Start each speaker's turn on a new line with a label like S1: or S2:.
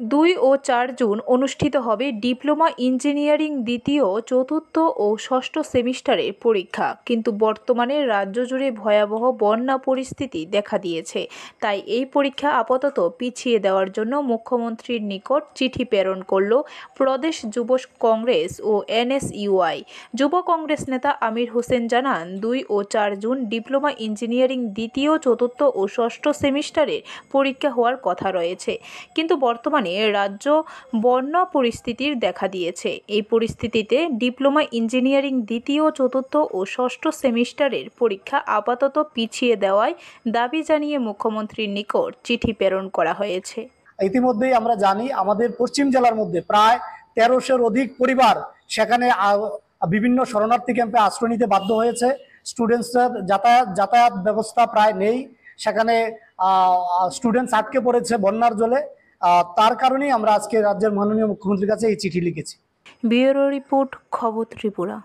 S1: 2 ও 4 June অনুষ্ঠিত হবে diploma engineering দ্বিতীয়, চতুর্থ ও ষষ্ঠ সেমিস্টারের পরীক্ষা। কিন্তু বর্তমানে রাজ্য জুড়ে ভয়াবহ বন্যা পরিস্থিতি দেখা দিয়েছে। তাই এই পরীক্ষা আপাতত পিছিয়ে দেওয়ার জন্য মুখ্যমন্ত্রীর নিকট চিঠি প্রেরণ করল প্রদেশ যুব কংগ্রেস ও NSUI। যুব কংগ্রেস নেতা আমির হোসেন জানান, 2 ও 4 জুন ডিপ্লোমা ইঞ্জিনিয়ারিং দ্বিতীয়, চতুর্থ ও ষষ্ঠ সেমিস্টারের পরীক্ষা হওয়ার কথা রয়েছে। কিন্তু বর্তমানে রাজ্য বন্যা পরিস্থিতির দেখা দিয়েছে। এই পরিস্থিতিতে ডিপ্লোমা ইঞ্জিনিয়ারিং দ্বিতীয়, চতুর্থ ও ষষ্ঠ সেমিস্টারের পরীক্ষা আপাতত পিছিয়ে দেওয়ায় দাবি জানিয়ে মুখ্যমন্ত্রীর নিকট চিঠি প্রেরণ করা হয়েছে।
S2: ইতিমধ্যেই আমরা জানি আমাদের পশ্চিম জেলার মধ্যে প্রায় 1300-র অধিক পরিবার সেখানে বিভিন্ন শরণার্থী ক্যাম্পে আশ্রয় নিতে বাধ্য হয়েছে। স্টুডেন্টসদের যাতায়াত ব্যবস্থা প্রায় নেই, সেখানে স্টুডেন্টস আটকে পড়েছে বন্যার জলে। তার কারণেই আমরা আজকে রাজ্যের মাননীয় মুখ্যমন্ত্রীর কাছে এই চিঠি লিখেছি।
S1: ব্যুরো রিপোর্ট, খবর ত্রিপুরা।